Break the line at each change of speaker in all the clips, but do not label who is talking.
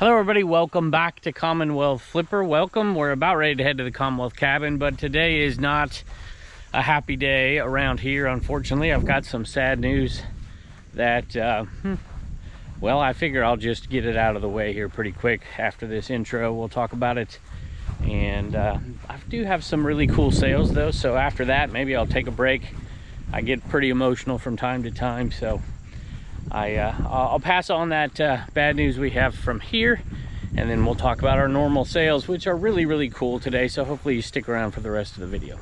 Hello everybody, welcome back to Commonwealth Flipper. Welcome. We're about ready to head to the Commonwealth cabin, but today is not a happy day around here. Unfortunately, I've got some sad news that, well, I figure I'll just get it out of the way here pretty quick. After this intro, we'll talk about it. And I do have some really cool sales though, so after that, maybe I'll take a break. I get pretty emotional from time to time, so I'll pass on that bad news we have from here, and then we'll talk about our normal sales, which are really cool today. So hopefully you stick around for the rest of the video.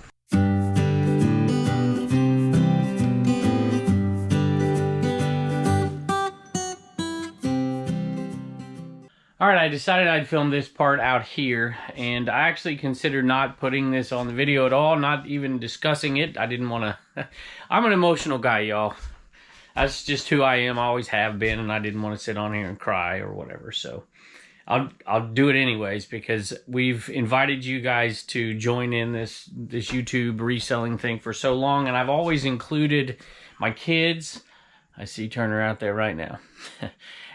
All right, I decided I'd film this part out here, and I actually considered not putting this on the video at all, not even discussing it. I didn't want to. I'm an emotional guy, y'all. That's just who I am, always have been, and I didn't want to sit on here and cry or whatever. So I'll do it anyways, because we've invited you guys to join in this YouTube reselling thing for so long, and I've always included my kids. I see Turner out there right now.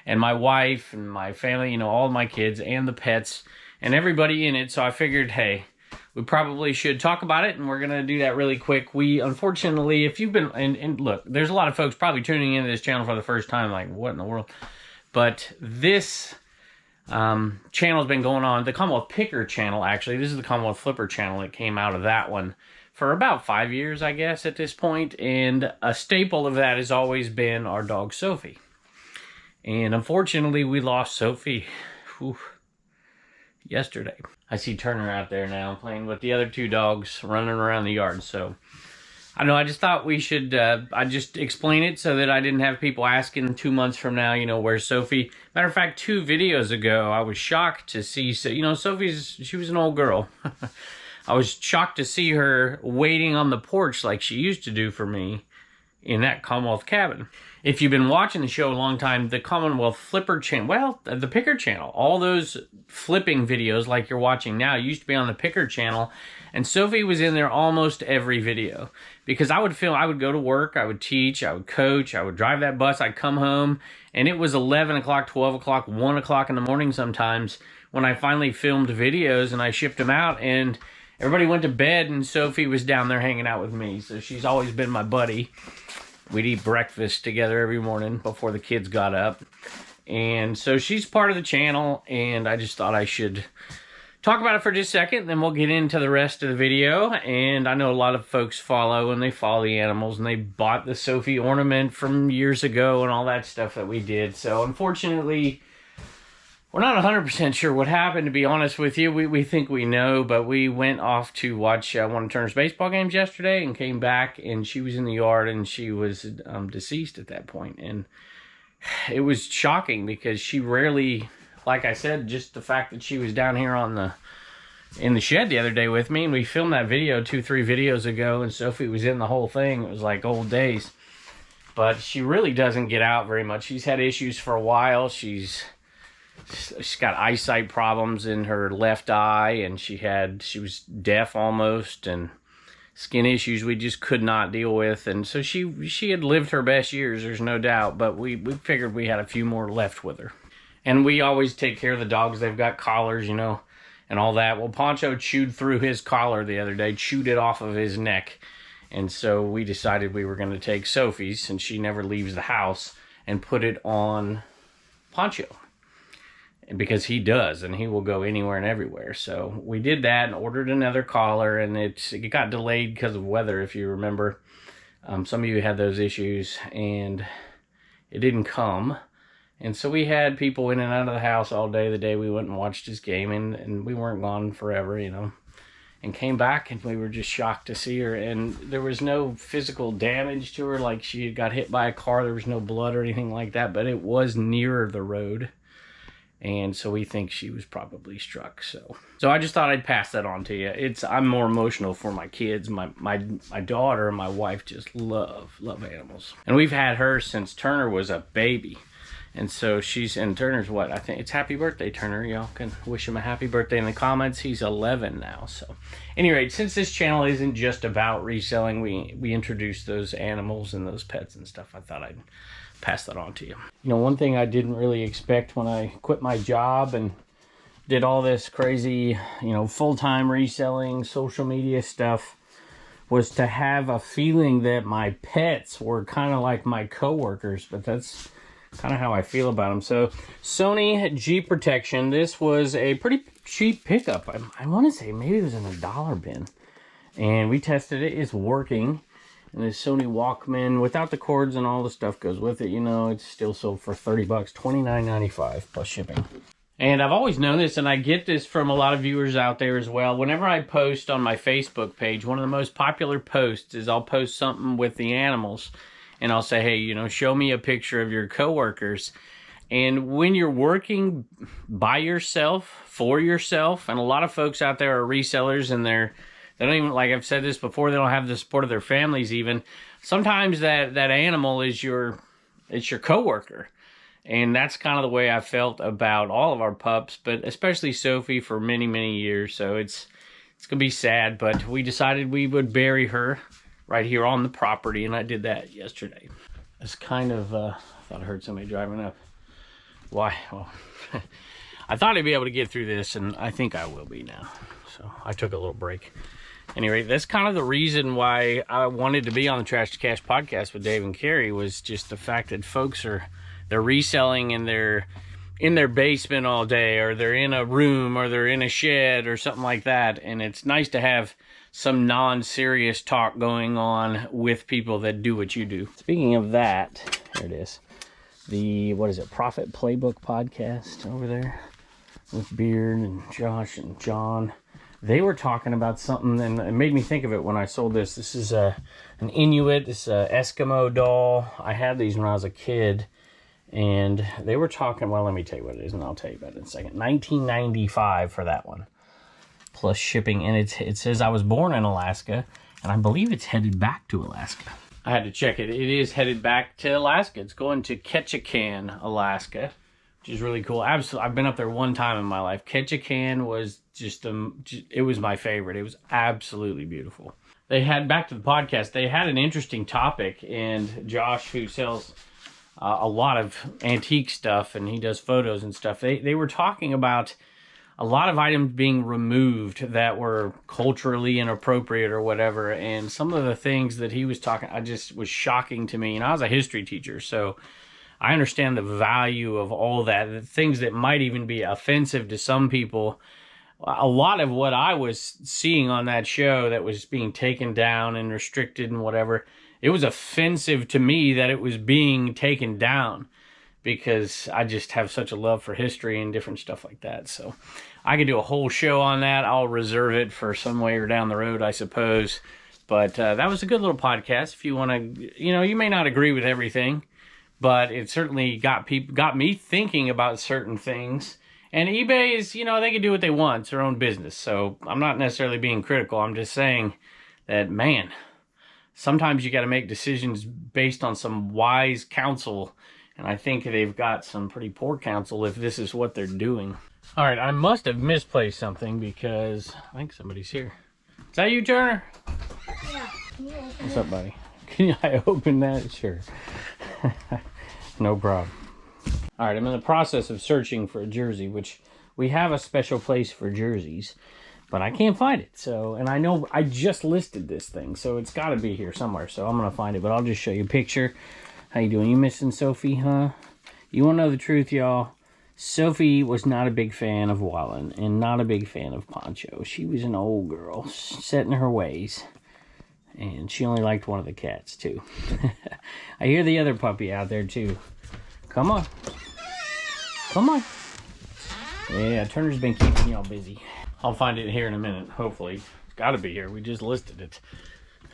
And my wife and my family, you know, all of my kids and the pets and everybody in it. So I figured, hey, we probably should talk about it, and we're going to do that really quick. We, unfortunately, if you've been, and look, there's a lot of folks probably tuning into this channel for the first time, like, what in the world? But this channel's been going on, the Commonwealth Picker channel, actually. This is the Commonwealth Flipper channel. It came out of that one for about 5 years, I guess, at this point. And a staple of that has always been our dog, Sophie. And unfortunately, we lost Sophie yesterday. I see Turner out there now playing with the other two dogs running around the yard. So I know, I just thought we should, I just explain it so that I didn't have people asking 2 months from now, you know, where's Sophie? Matter of fact, 2 videos ago, I was shocked to see, so, you know, she was an old girl. I was shocked to see her waiting on the porch like she used to do for me in that Commonwealth cabin. If you've been watching the show a long time, the Commonwealth Flipper channel, well, the Picker channel, all those flipping videos like you're watching now used to be on the Picker channel, and Sophie was in there almost every video. Because I would go to work, I would teach, I would coach, I would drive that bus, I'd come home, and it was 11 o'clock, 12 o'clock, 1 o'clock in the morning sometimes when I finally filmed videos and I shipped them out, and everybody went to bed and Sophie was down there hanging out with me. So she's always been my buddy. We'd eat breakfast together every morning before the kids got up. And so she's part of the channel, and I just thought I should talk about it for just a second, then we'll get into the rest of the video. And I know a lot of folks follow, and they follow the animals, and they bought the Sophie ornament from years ago and all that stuff that we did. So unfortunately, we're not 100% sure what happened, to be honest with you. We think we know, but we went off to watch one of Turner's baseball games yesterday and came back, and she was in the yard, and she was deceased at that point. And it was shocking because she rarely, like I said, just the fact that she was down here in the shed the other day with me, and we filmed that video 2-3 videos ago, and Sophie was in the whole thing. It was like old days. But she really doesn't get out very much. She's had issues for a while. She's got eyesight problems in her left eye, and she was deaf almost, and skin issues we just could not deal with. And so she had lived her best years, there's no doubt, but we figured we had a few more left with her. And we always take care of the dogs. They've got collars, you know, and all that. Well, Poncho chewed through his collar the other day, chewed it off of his neck. And so we decided we were going to take Sophie's, since she never leaves the house, and put it on Poncho. Because he does, and he will go anywhere and everywhere. So we did that and ordered another collar, and it got delayed because of weather, if you remember. Some of you had those issues, and it didn't come. And so we had people in and out of the house all day the day we went and watched his game, and we weren't gone forever, you know. And came back, and we were just shocked to see her. And there was no physical damage to her, like she got hit by a car. There was no blood or anything like that, but it was near the road. And so we think she was probably struck. So I just thought I'd pass that on to you. I'm more emotional for my kids. My daughter and my wife just love animals. And we've had her since Turner was a baby. And so and Turner's what? I think it's happy birthday, Turner. Y'all can wish him a happy birthday in the comments. He's 11 now. So anyway, since this channel isn't just about reselling, we introduce those animals and those pets and stuff. I thought I'd pass that on to you. You know, one thing I didn't really expect when I quit my job and did all this crazy, you know, full-time reselling, social media stuff, was to have a feeling that my pets were kind of like my coworkers, but that's kind of how I feel about them. So Sony Jeep Protection, this was a pretty cheap pickup. I want to say maybe it was in a dollar bin, and we tested it. It's working. And this Sony Walkman without the cords and all the stuff goes with it, you know, it's still sold for 30 bucks, $29.95 plus shipping. And I've always known this, and I get this from a lot of viewers out there as well. Whenever I post on my Facebook page, one of the most popular posts is I'll post something with the animals, and I'll say, hey, you know, show me a picture of your coworkers. And when you're working by yourself, for yourself, and a lot of folks out there are resellers, and they don't even, like I've said this before, they don't have the support of their families even. Sometimes that animal is your coworker. And that's kind of the way I felt about all of our pups, but especially Sophie for many, many years. So it's going to be sad, but we decided we would bury her right here on the property, and I did that yesterday. It's kind of, I thought I heard somebody driving up. Why? Well, I thought I'd be able to get through this, and I think I will be now. So I took a little break. Anyway, that's kind of the reason why I wanted to be on the Trash to Cash podcast with Dave and Carrie, was just the fact that folks they're reselling and they're in their basement all day, or they're in a room, or they're in a shed or something like that. And it's nice to have some non-serious talk going on with people that do what you do. Speaking of that, here it is. The, what is it, Profit Playbook podcast over there with Beard and Josh and John. They were talking about something, and it made me think of it when I sold this. This is an Inuit, this Eskimo doll. I had these when I was a kid. And they were talking, well, let me tell you what it is, and I'll tell you about it in a second. $19.95 for that one, plus shipping. And it says I was born in Alaska, and I believe it's headed back to Alaska. I had to check it. It is headed back to Alaska. It's going to Ketchikan, Alaska, which is really cool. Absolutely, I've been up there one time in my life. Ketchikan was it was my favorite. It was absolutely beautiful. They had, back to the podcast, they had an interesting topic, and Josh, who sells a lot of antique stuff, and he does photos and stuff. They were talking about a lot of items being removed that were culturally inappropriate or whatever. And some of the things that he was talking, I just was shocking to me. And I was a history teacher, so I understand the value of all that. The things that might even be offensive to some people. A lot of what I was seeing on that show that was being taken down and restricted and whatever, it was offensive to me that it was being taken down, because I just have such a love for history and different stuff like that. So I could do a whole show on that. I'll reserve it for some later down the road, I suppose. But that was a good little podcast. If you want to, you know, you may not agree with everything, but it certainly got me thinking about certain things. And eBay is, you know, they can do what they want. It's their own business. So I'm not necessarily being critical. I'm just saying that, man, sometimes you got to make decisions based on some wise counsel. And I think they've got some pretty poor counsel if this is what they're doing. All right, I must have misplaced something, because I think somebody's here. Is that you, Turner?
Yeah.
What's up, buddy? Can I open that? Sure. No problem. All right, I'm in the process of searching for a jersey, which we have a special place for jerseys, but I can't find it. So, and I know I just listed this thing, so it's got to be here somewhere. So I'm going to find it, but I'll just show you a picture. How you doing? You missing Sophie, huh? You want to know the truth, y'all? Sophie was not a big fan of Wallen and not a big fan of Poncho. She was an old girl, set in her ways. And she only liked one of the cats, too. I hear the other puppy out there, too. Come on. Come on. Yeah, Turner's been keeping y'all busy. I'll find it here in a minute, hopefully. It's got to be here. We just listed it.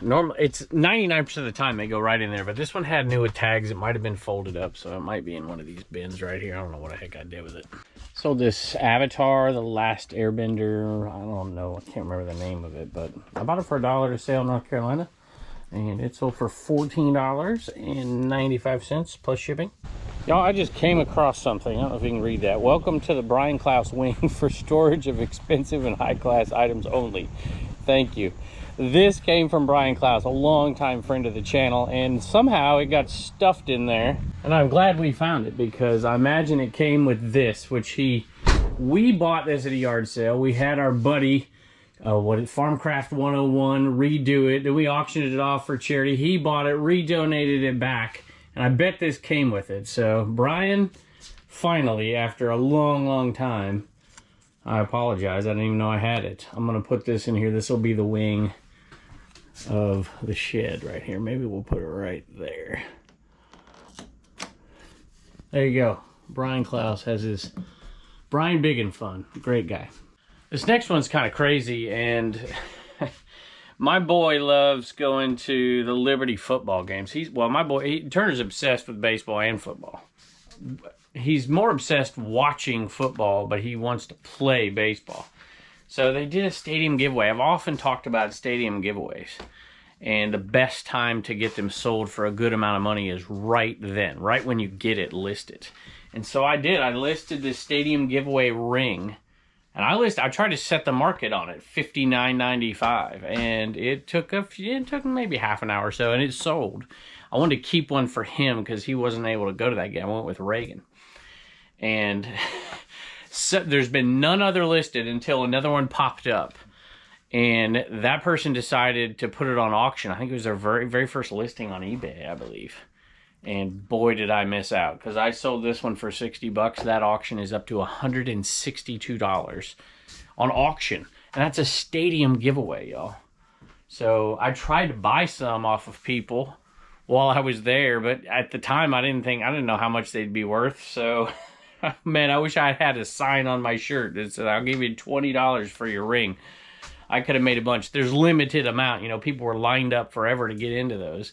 Normally, it's 99% of the time they go right in there, but this one had new tags. It might have been folded up, so it might be in one of these bins right here. I don't know what the heck I did with it. Sold this Avatar, The Last Airbender. I don't know. I can't remember the name of it, but I bought it for $1 at sale in North Carolina, and it sold for $14.95 plus shipping. Y'all, I just came across something. I don't know if you can read that. Welcome to the Brian Klaus wing for storage of expensive and high-class items only. Thank you. This came from Brian Klaus, a longtime friend of the channel, and somehow it got stuffed in there. And I'm glad we found it, because I imagine it came with this, which we bought this at a yard sale. We had our buddy, Farmcraft 101, redo it. Then we auctioned it off for charity. He bought it, redonated it back, and I bet this came with it. So Brian, finally, after a long time, I apologize. I didn't even know I had it. I'm gonna put this in here. This will be the wing of the shed right here. Maybe we'll put it right there. There you go. Brian Klaus has his Brian Big and Fun. Great guy. This next one's kind of crazy, and my boy loves going to the Liberty football games. Turner's obsessed with baseball and football. He's more obsessed watching football, but he wants to play baseball. So they did a stadium giveaway. I've often talked about stadium giveaways, and the best time to get them sold for a good amount of money is right then, right when you get it listed. And so I did. I listed this stadium giveaway ring, and I tried to set the market on it, $59.95, and it took maybe half an hour or so, and it sold. I wanted to keep one for him because he wasn't able to go to that game. I went with Reagan, and so there's been none other listed until another one popped up, and that person decided to put it on auction. I think it was their very first listing on eBay, I believe. And boy, did I miss out, because I sold this one for 60 bucks. That auction is up to $162 on auction, and that's a stadium giveaway, y'all. So I tried to buy some off of people while I was there, but at the time I didn't know how much they'd be worth. So man, I wish I had a sign on my shirt that said, "I'll give you $20 for your ring." I could have made a bunch. There's limited amount. You know, people were lined up forever to get into those.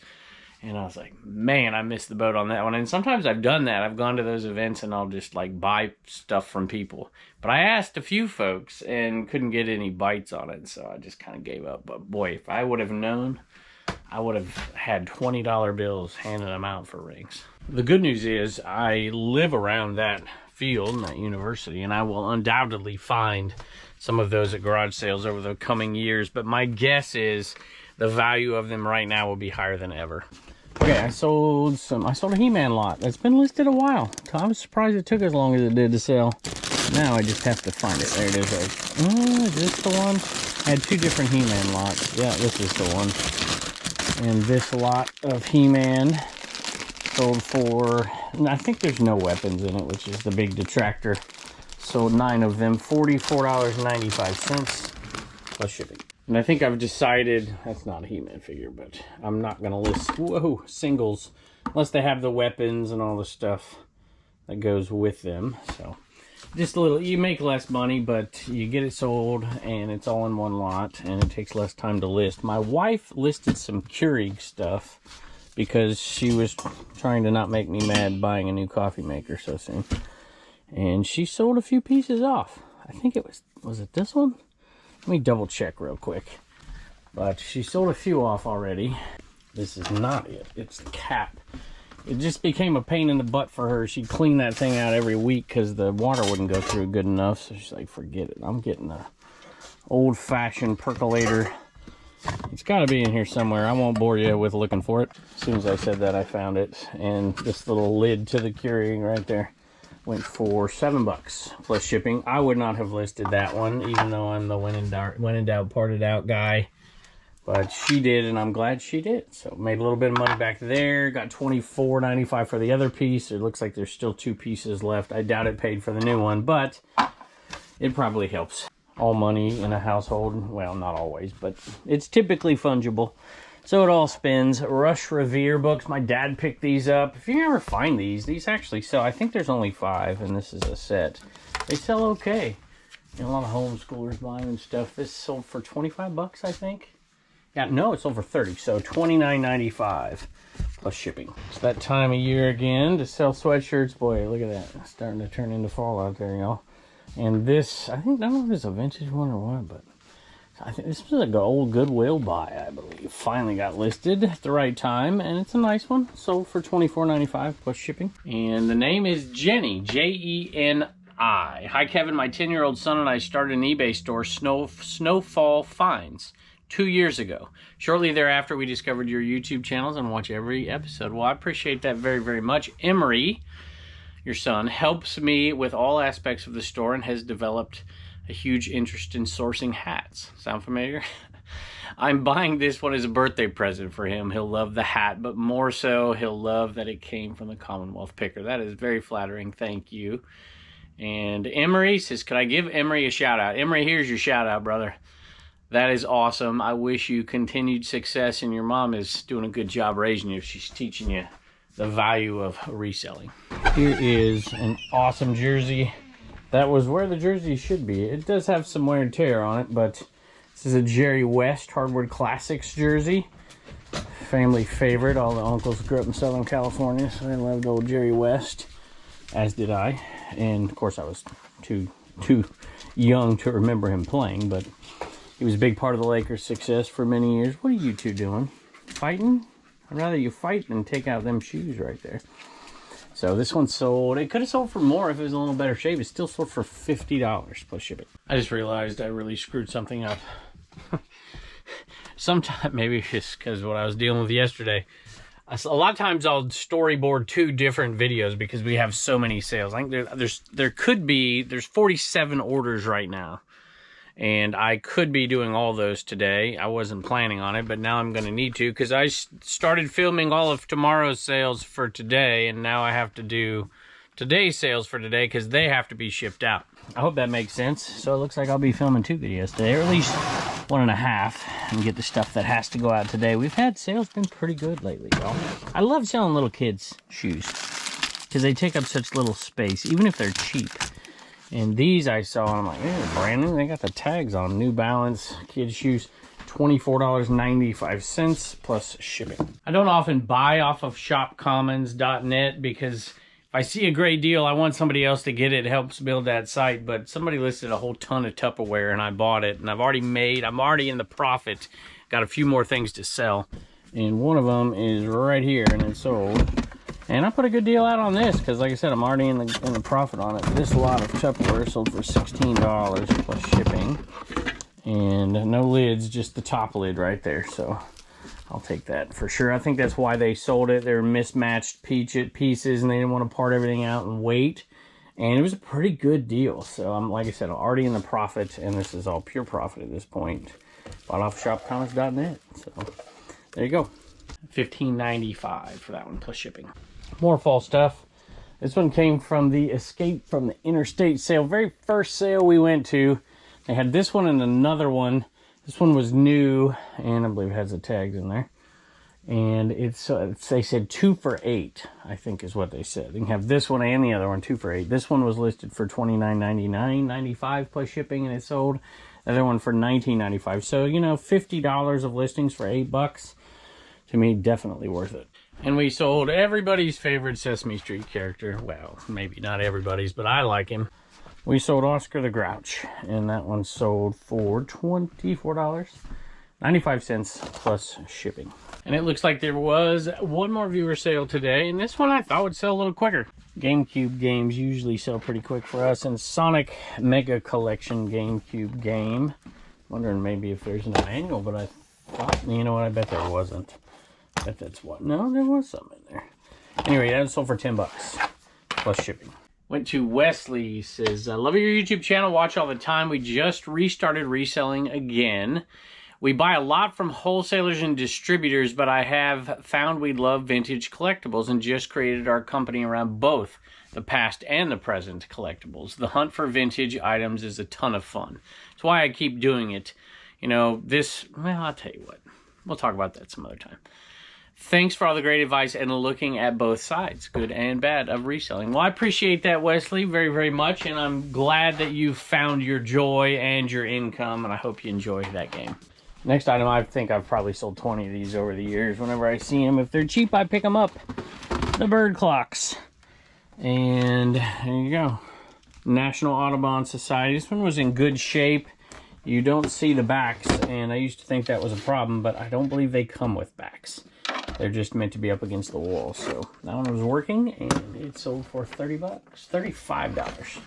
And I was like, man, I missed the boat on that one. And sometimes I've done that. I've gone to those events and I'll just like buy stuff from people. But I asked a few folks and couldn't get any bites on it. So I just kind of gave up. But boy, if I would have known, I would have had $20 bills handing them out for rings. The good news is I live around that field, that university, and I will undoubtedly find some of those at garage sales over the coming years. But my guess is the value of them right now will be higher than ever. Okay, I sold a He-Man lot that's been listed a while. I was surprised it took as long as it did to sell. Now I just have to find it. There it is. Is this the one? I had two different He-Man lots. Yeah, this is the one. And this lot of He-Man sold for, I think there's no weapons in it, which is the big detractor. Sold 9 of them, $44.95 plus shipping. And I think I've decided, that's not a He-Man figure, but I'm not going to list, singles, unless they have the weapons and all the stuff that goes with them. So, just a little, you make less money, but you get it sold, and it's all in one lot, and it takes less time to list. My wife listed some Keurig stuff, because she was trying to not make me mad buying a new coffee maker so soon. And she sold a few pieces off. I think it was it this one? Let me double check real quick. But she sold a few off already. This is not it. It's the cap. It just became a pain in the butt for her. She'd clean that thing out every week because the water wouldn't go through good enough. So she's like, forget it. I'm getting a old-fashioned percolator. It's got to be in here somewhere. I won't bore you with looking for it. As soon as I said that, I found it. And this little lid to the Keurig right there went for $7 plus shipping. I would not have listed that one, even though I'm the when in doubt, parted out guy. But she did, and I'm glad she did. So made a little bit of money back there. Got $24.95 for the other piece. It looks like there's still 2 pieces left. I doubt it paid for the new one, but it probably helps. All money in a household, well, not always, but it's typically fungible. So it all spins. Rush Revere books. My dad picked these up. If you ever find these actually sell. I think there's only 5, and this is a set. They sell okay. You know, a lot of homeschoolers buy them and stuff. This sold for 25 bucks, I think. Yeah, no, it's over 30, so $29.95 plus shipping. It's that time of year again to sell sweatshirts. Boy, look at that. It's starting to turn into fall out there, y'all. And this, I don't know if it's a vintage one or what, but I think this was an old Goodwill buy, I believe. Finally got listed at the right time, and it's a nice one. Sold for $24.95 plus shipping. And the name is Genie, Jeni. Hi, Kevin. My 10-year-old son and I started an eBay store, Snowfall Finds. 2 years ago. Shortly thereafter, we discovered your YouTube channels and watch every episode. Well, I appreciate that very, very much. Emery, your son, helps me with all aspects of the store and has developed a huge interest in sourcing hats. Sound familiar? I'm buying this one as a birthday present for him. He'll love the hat, but more so, he'll love that it came from the Commonwealth picker. That is very flattering. Thank you. And Emery says, could I give Emery a shout out? Emery, here's your shout out, brother. That is awesome. I wish you continued success, and your mom is doing a good job raising you. She's teaching you the value of reselling. Here is an awesome jersey. That was where the jersey should be. It does have some wear and tear on it, but this is a Jerry West Hardwood Classics jersey. Family favorite. All the uncles grew up in Southern California, so they loved old Jerry West, as did I. And of course I was too young to remember him playing, but he was a big part of the Lakers' success for many years. What are you two doing? Fighting? I'd rather you fight than take out them shoes right there. So this one sold. It could have sold for more if it was in a little better shape. It still sold for $50 plus shipping. I just realized I really screwed something up. Sometimes, maybe it's just because what I was dealing with yesterday. A lot of times I'll storyboard 2 different videos because we have so many sales. I think there's 47 orders right now. And I could be doing all those today. I wasn't planning on it, but now I'm going to need to because I started filming all of tomorrow's sales for today, and now I have to do today's sales for today because they have to be shipped out. I hope that makes sense. So it looks like I'll be filming 2 videos today, or at least 1.5, and get the stuff that has to go out today. We've had sales been pretty good lately, y'all. I love selling little kids' shoes because they take up such little space, even if they're cheap. And these I saw, and I'm like, they're brand new. They got the tags on them. New Balance kids shoes, $24.95 plus shipping. I don't often buy off of shopcommons.net because if I see a great deal, I want somebody else to get it. It helps build that site. But somebody listed a whole ton of Tupperware, and I bought it. And I'm already in the profit. Got a few more things to sell. And one of them is right here, and it's sold. And I put a good deal out on this because, like I said, I'm already in the profit on it. This lot of Tupperware sold for $16 plus shipping. And no lids, just the top lid right there. So I'll take that for sure. I think that's why they sold it. They're mismatched pieces, and they didn't want to part everything out and wait. And it was a pretty good deal. So I'm, like I said, I'm already in the profit, and this is all pure profit at this point. Bought off shopcommons.net. So there you go. $15.95 for that one plus shipping. More fall stuff. This one came from the Escape from the Interstate sale. Very first sale we went to. They had this one and another one. This one was new, and I believe it has the tags in there. And it's they said 2 for $8, I think is what they said. You can have this one and the other one 2 for $8. This one was listed for $29.99, $95 shipping, and it sold. The other one for $19.95. So, you know, $50 of listings for $8. To me, definitely worth it. And we sold everybody's favorite Sesame Street character. Well, maybe not everybody's, but I like him. We sold Oscar the Grouch, and that one sold for $24.95 plus shipping. And it looks like there was one more viewer sale today, and this one I thought would sell a little quicker. GameCube games usually sell pretty quick for us, and Sonic Mega Collection GameCube game. Wondering maybe if there's an manual, but I thought, you know what, I bet there wasn't. I bet that's what. No, there was some in there. Anyway, that sold for $10 plus shipping. Went to Wesley, says, love your YouTube channel, watch all the time. We just restarted reselling again. We buy a lot from wholesalers and distributors, but I have found we love vintage collectibles and just created our company around both the past and the present collectibles. The hunt for vintage items is a ton of fun. That's why I keep doing it. You know, well, I'll tell you what. We'll talk about that some other time. Thanks for all the great advice and looking at both sides, good and bad, of reselling. Well, I appreciate that, Wesley, very, very much, and I'm glad that you found your joy and your income, and I hope you enjoy that game. Next item, I think I've probably sold 20 of these over the years. Whenever I see them, if they're cheap, I pick them up. The bird clocks. And there you go. National Audubon Society. This one was in good shape. You don't see the backs, and I used to think that was a problem, but I don't believe they come with backs. They're just meant to be up against the wall. So that one was working, and it sold for $30, $35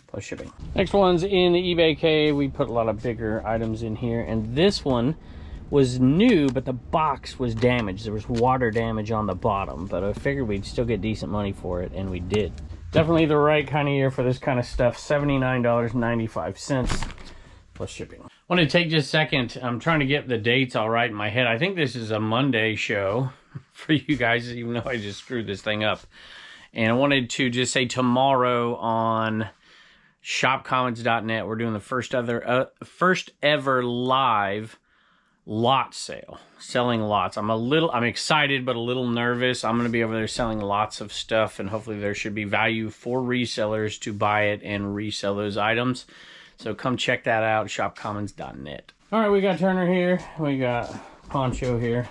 plus shipping. Next one's in the eBay cave. We put a lot of bigger items in here, and this one was new, but the box was damaged. There was water damage on the bottom, but I figured we'd still get decent money for it, and we did. Definitely the right kind of year for this kind of stuff. $79.95 plus shipping. I want to take just a second. I'm trying to get the dates all right in my head. I think this is a Monday show for you guys, even though I just screwed this thing up. And I wanted to just say tomorrow on shopcommons.net, we're doing the first ever live lot sale, selling lots. I'm excited, but a little nervous. I'm going to be over there selling lots of stuff, and hopefully there should be value for resellers to buy it and resell those items. So come check that out, shopcommons.net. All right, we got Turner here. We got Poncho here.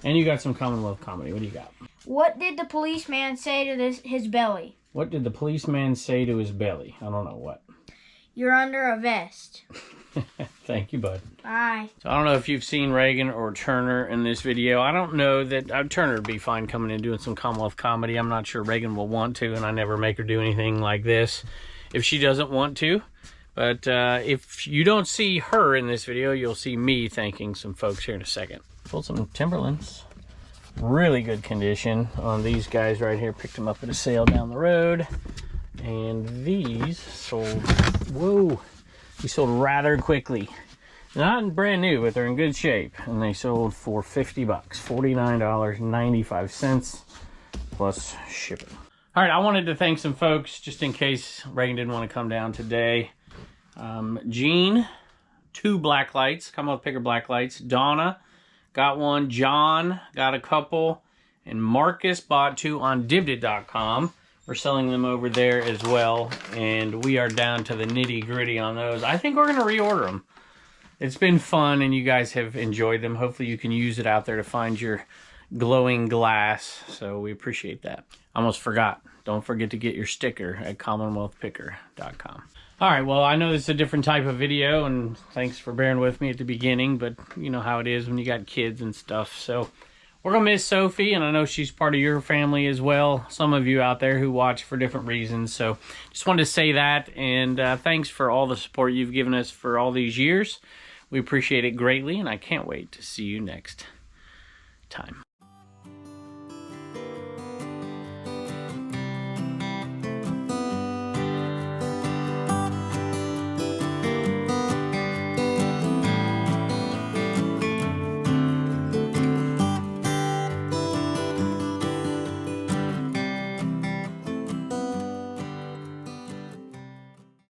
And you got some Commonwealth comedy. What do you got?
What did the policeman say to his belly?
What did the policeman say to his belly? I don't know what.
You're under a vest.
Thank you, bud.
Bye.
So I don't know if you've seen Reagan or Turner in this video. I don't know that Turner would be fine coming in doing some Commonwealth comedy. I'm not sure Reagan will want to, and I never make her do anything like this if she doesn't want to. But if you don't see her in this video, you'll see me thanking some folks here in a second. Pulled some Timberlands. Really good condition on these guys right here. Picked them up at a sale down the road. And these sold, whoa, these sold rather quickly. Not brand new, but they're in good shape. And they sold for $50, $49.95 plus shipping. All right, I wanted to thank some folks just in case Reagan didn't want to come down today. Gene, 2 black lights, Commonwealth Picker black lights. Donna got one. John got a couple. And Marcus bought 2 on Dibdit.com. We're selling them over there as well. And we are down to the nitty gritty on those. I think we're going to reorder them. It's been fun and you guys have enjoyed them. Hopefully you can use it out there to find your glowing glass. So we appreciate that. I almost forgot. Don't forget to get your sticker at CommonwealthPicker.com. All right, well, I know this is a different type of video, and thanks for bearing with me at the beginning, but you know how it is when you got kids and stuff. So we're going to miss Sophie, and I know she's part of your family as well. Some of you out there who watch for different reasons. So just wanted to say that, and thanks for all the support you've given us for all these years. We appreciate it greatly, and I can't wait to see you next time.